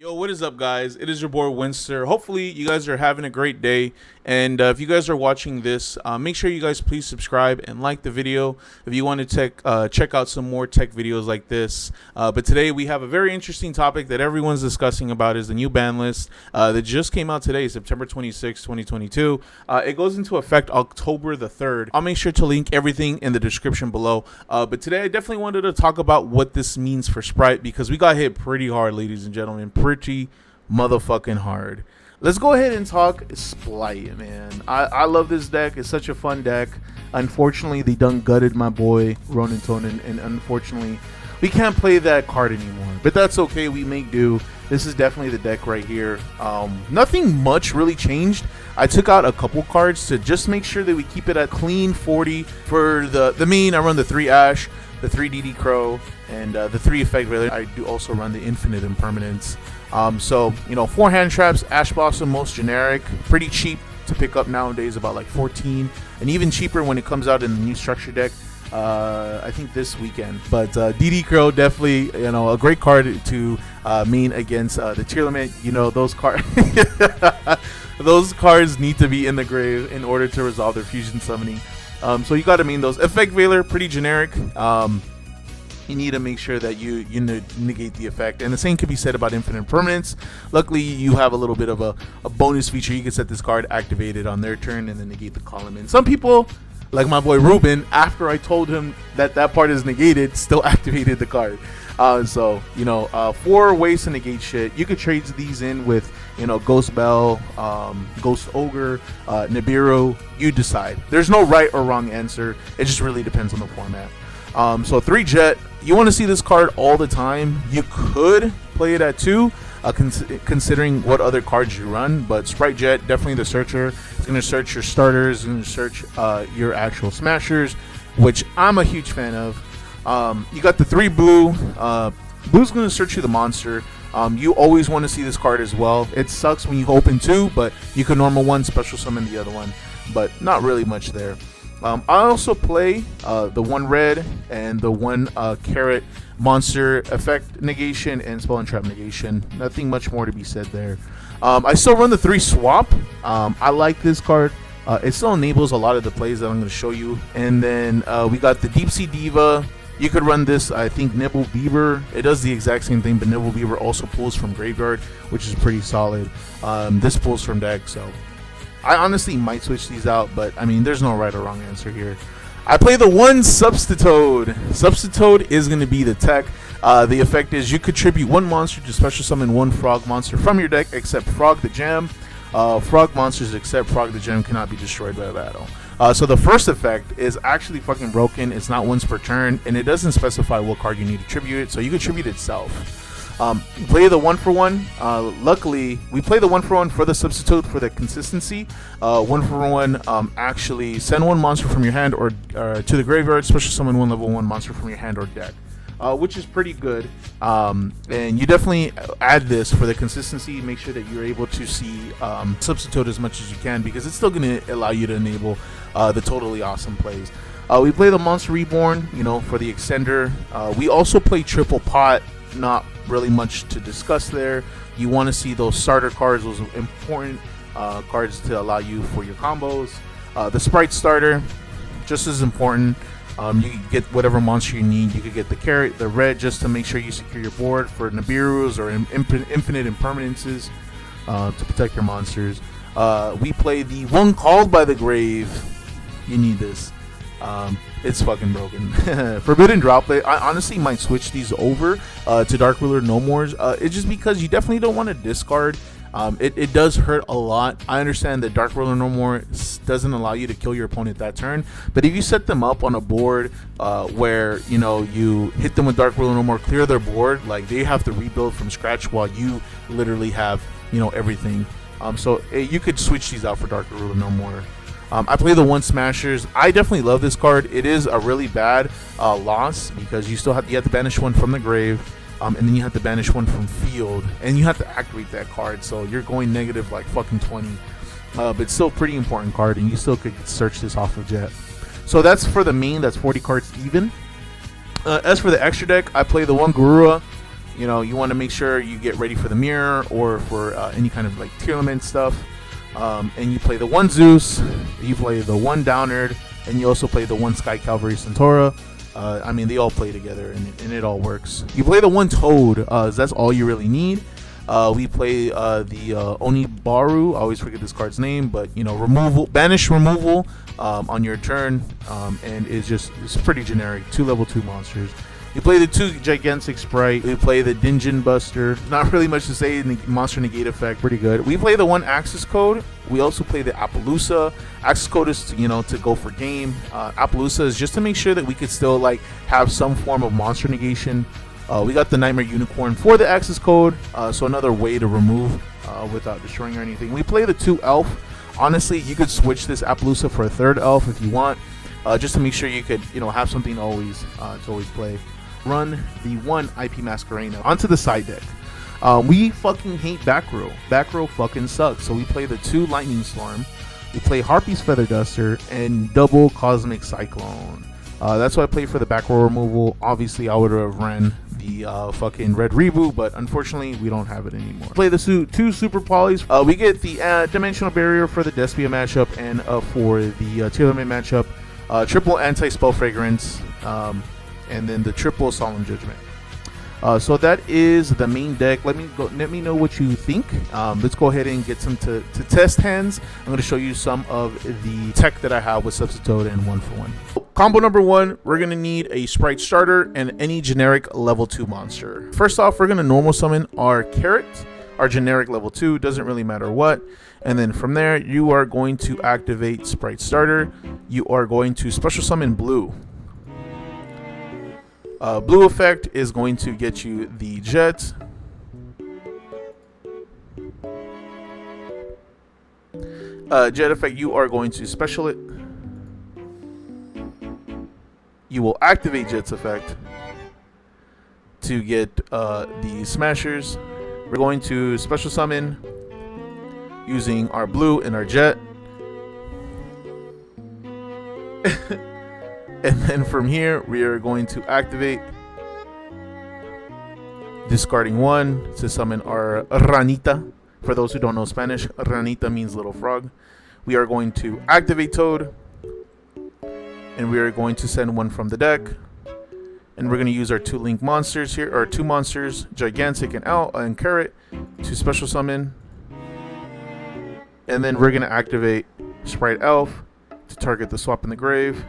Yo, what is up, guys? It is your boy Winster. Hopefully, you guys are having a great day. And if you guys are watching this, make sure you guys please subscribe and like the video if you want to check out some more tech videos like this. But today we have a very interesting topic that everyone's discussing about is the new ban list that just came out today, September 26, 2022. It goes into effect October the 3rd. I'll make sure to link everything in the description below. But today I definitely wanted to talk about what this means for Spright because we got hit pretty hard, ladies and gentlemen. Pretty motherfucking hard. Let's go ahead and talk Spright, man. I love this deck. It's such a fun deck. Unfortunately, they done gutted my boy Ronin Tonin, and unfortunately, we can't play that card anymore. But that's okay. We make do. This is definitely the deck right here. Nothing much really changed. I took out a couple cards to just make sure that we keep it at clean 40. For the main, I run the 3 Ash, the 3 DD Crow, and the 3 Effect Veiler. I do also run the Infinite Impermanence. So, 4 hand traps, Ash Blossom, most generic, pretty cheap to pick up nowadays, about like 14, and even cheaper when it comes out in the new structure deck, I think this weekend. But DD Crow, definitely, a great card to main against the tier limit. Those cards, those cards need to be in the grave in order to resolve their fusion summoning. So you got to main those. Effect Veiler, pretty generic. You need to make sure that you negate the effect, and the same could be said about Infinite Permanence. Luckily, you have a little bit of a bonus feature. You can set this card activated on their turn and then negate the column. And some people, like my boy Ruben, after I told him that part is negated, still activated the card. 4 ways to negate shit. You could trade these in with Ghost Bell, Ghost Ogre, Nibiru. You decide. There's no right or wrong answer. It just really depends on the format. So 3 Jet, you want to see this card all the time. You could play it at 2, considering what other cards you run, but Spright Jet, definitely the searcher. It's going to search your starters, it's going to search your actual smashers, which I'm a huge fan of. You got the 3 Blue. Blue's going to search you the monster. You always want to see this card as well. It sucks when you open 2, but you can normal 1, special summon the other one, but not really much there. I also play the 1 red and the 1 carrot monster effect negation and spell and trap negation. Nothing much more to be said there. I still run the 3 swap. I like this card. It still enables a lot of the plays that I'm going to show you. And then we got the Deep Sea Diva. You could run this, I think, Nibble Beaver. It does the exact same thing, but Nibble Beaver also pulls from graveyard, which is pretty solid. This pulls from deck, so I honestly might switch these out, but I mean, there's no right or wrong answer here. I play the 1 Substitute. Substitute is going to be the tech. The effect is you contribute 1 monster to special summon 1 frog monster from your deck except Frog the Gem. Frog monsters except Frog the Gem cannot be destroyed by battle. So the first effect is actually fucking broken. It's not once per turn, and it doesn't specify what card you need to tribute it, so you can tribute itself. Play the 1-for-1. Luckily, we play the 1-for-1 for the substitute for the consistency. 1-for-1 actually send 1 monster from your hand or to the graveyard, special summon 1 level 1 monster from your hand or deck, which is pretty good. And you definitely add this for the consistency. Make sure that you're able to see substitute as much as you can because it's still going to allow you to enable the totally awesome plays. We play the Monster Reborn, for the extender. We also play Triple Pot. Not really much to discuss there. You want to see those starter cards, those important cards to allow you for your combos. The Spright starter, just as important. You can get whatever monster you need. You could get the carrot, the red, just to make sure you secure your board for Nibirus or infinite impermanences to protect your monsters. We play the 1 Called by the Grave. You need this. It's fucking broken. Forbidden Droplet. I honestly might switch these over to Dark Ruler No Mores. It's just because you definitely don't want to discard. It does hurt a lot. I understand that Dark Ruler No More doesn't allow you to kill your opponent that turn, but if you set them up on a board where you hit them with Dark Ruler No More, clear their board, like they have to rebuild from scratch while you literally have everything. So you could switch these out for Dark Ruler No More. I play the 1 Smashers. I definitely love this card. It is a really bad loss because you have to banish 1 from the grave, and then you have to banish 1 from field, and you have to activate that card. So you're going negative like fucking 20, but still pretty important card, and you still could search this off of Jet. So that's for the main. That's 40 cards even. As for the extra deck, I play the 1 Garura. You know, you want to make sure you get ready for the mirror or for any kind of like tournament stuff. And you play the 1 Zeus, you play the 1 Downerd, and you also play the 1 Sky Cavalry Centaura. I mean, they all play together, and it all works. You play the 1 Toad, that's all you really need. We play the Onibaru. I always forget this card's name, but you know, banish removal on your turn, and it's pretty generic. 2 level 2 monsters. We play the 2 gigantic Spright. We play the Dingeon Buster. Not really much to say. Monster negate effect, pretty good. We play the 1 Axis Code. We also play the Appaloosa. Axis Code is to go for game. Appaloosa is just to make sure that we could still like have some form of monster negation. We got the Nightmare Unicorn for the Axis Code, so another way to remove without destroying or anything. We play the 2 Elf. Honestly, you could switch this Appaloosa for a 3rd Elf if you want, just to make sure you could have something to always play. Run the 1 IP Masquerena onto the side deck. We fucking hate back row. Back row fucking sucks. So we play the 2 Lightning Storm. We play Harpy's Feather Duster and double Cosmic Cyclone. That's what I play for the back row removal. Obviously, I would have ran the fucking Red Reboot, but unfortunately, we don't have it anymore. Play the 2 Super Polys. We get the Dimensional Barrier for the Despia matchup and for the Tearlament matchup. Triple Anti-Spell Fragrance. And then the triple Solemn Judgment. So that is the main deck. Let me know what you think. Let's go ahead and get some to test hands. I'm going to show you some of the tech that I have with Substitute and 1-for-1. Combo number 1, we're going to need a Spright starter and any generic level 2 monster. First off, we're going to normal summon our Carrot, our generic level 2, doesn't really matter what. And then from there, you are going to activate Spright starter. You are going to special summon Blue. Blue effect is going to get you the Jet. Jet effect, you are going to special it. You will activate Jet's effect to get the Smashers. We're going to special summon using our Blue and our Jet. And then from here, we are going to activate, discarding 1 to summon our Ranita. For those who don't know Spanish, Ranita means little frog. We are going to activate Toad, and we are going to send 1 from the deck. And we're going to use our 2 Link monsters here, or 2 monsters, Gigantic and Carrot, to special summon. And then we're going to activate Spright Elf to target the Swap in the Grave.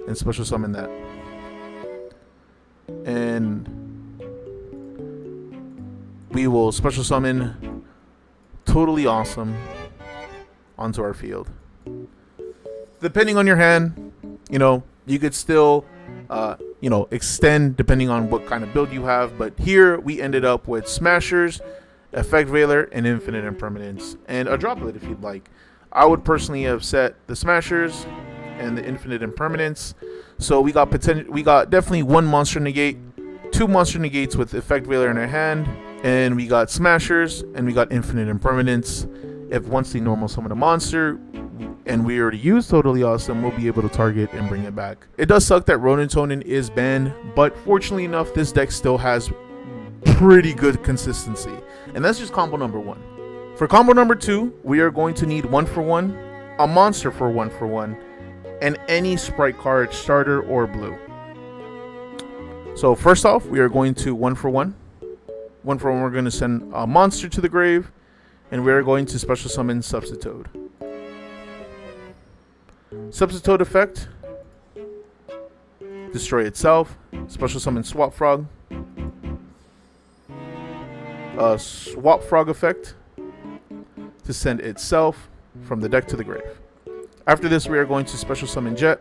And special summon that. And we will special summon Totally Awesome onto our field. Depending on your hand, you could still extend depending on what kind of build you have. But here we ended up with Smashers, Effect Veiler, and Infinite Impermanence. And a Droplet if you'd like. I would personally have set the Smashers and the Infinite Impermanence. So we got definitely 1 monster negate, 2 monster negates with Effect Veiler in our hand, and we got Smashers and we got Infinite Impermanence. If once they normal summon a monster and we already use Totally Awesome, we'll be able to target and bring it back. It does suck that Ronin Tonin is banned, but fortunately enough, this deck still has pretty good consistency. And that's just combo number 1. For combo number 2, we are going to need 1-for-1, a monster for 1-for-1, and any Spright card, starter or blue. So first off, we are going to 1-for-1. 1-for-1, we're going to send a monster to the grave, and we are going to special summon Substitute. Substitute effect, destroy itself. Special summon Swap Frog. Swap Frog effect to send itself from the deck to the grave. After this, we are going to special summon Jet.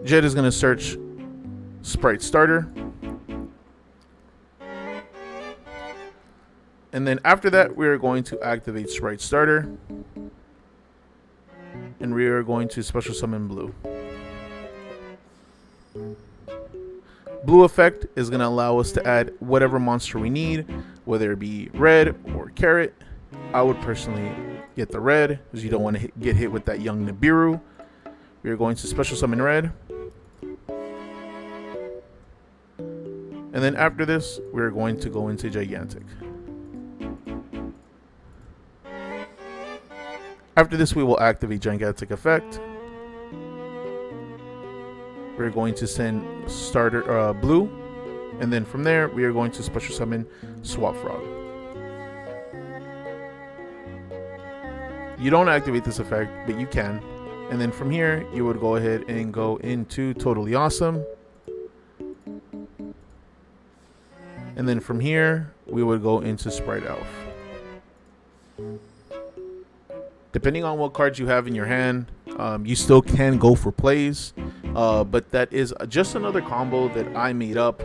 Jet is going to search Spright starter. And then after that, we are going to activate Spright starter. And we are going to special summon Blue. Blue effect is going to allow us to add whatever monster we need, whether it be red or carrot. I would personally get the red because you don't want to get hit with that young Nibiru. We are going to special summon red. And then after this, we're going to go into Gigantic. After this, we will activate Gigantic effect. We're going to send starter blue, and then from there, we are going to special summon Swap Frog. You don't activate this effect, but you can. And then from here, you would go ahead and go into Totally Awesome. And then from here, we would go into Spright Elf. Depending on what cards you have in your hand, you still can go for plays. But that is just another combo that I made up.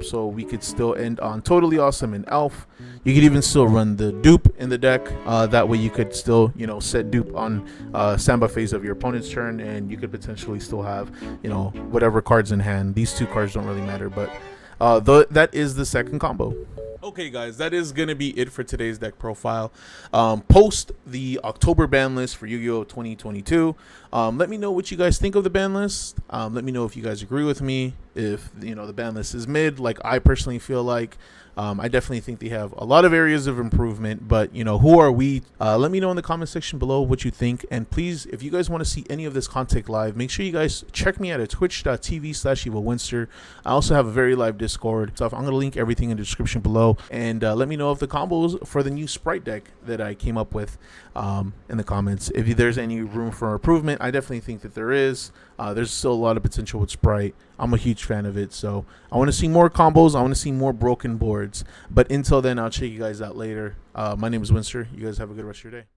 So we could still end on Totally Awesome and Elf. You could even still run the dupe in the deck. That way you could still, set dupe on standby phase of your opponent's turn, and you could potentially still have, whatever cards in hand. These two cards don't really matter, but that is the second combo. Okay, guys, that is going to be it for today's deck profile. Post the October ban list for Yu-Gi-Oh! 2022. Let me know what you guys think of the ban list. Let me know if you guys agree with me, if the ban list is mid, like I personally feel like. I definitely think they have a lot of areas of improvement, but who are we? Let me know in the comment section below what you think, and please, if you guys want to see any of this content live, make sure you guys check me out at twitch.tv/evilwinster. I also have a very live Discord stuff. I'm gonna link everything in the description below, and let me know if the combos for the new Spright deck that I came up with in the comments. If there's any room for improvement, I definitely think that there is. There's still a lot of potential with Spright. I'm a huge fan of it, so I want to see more combos. I want to see more broken boards. But until then, I'll check you guys out later. My name is Winster. You guys have a good rest of your day.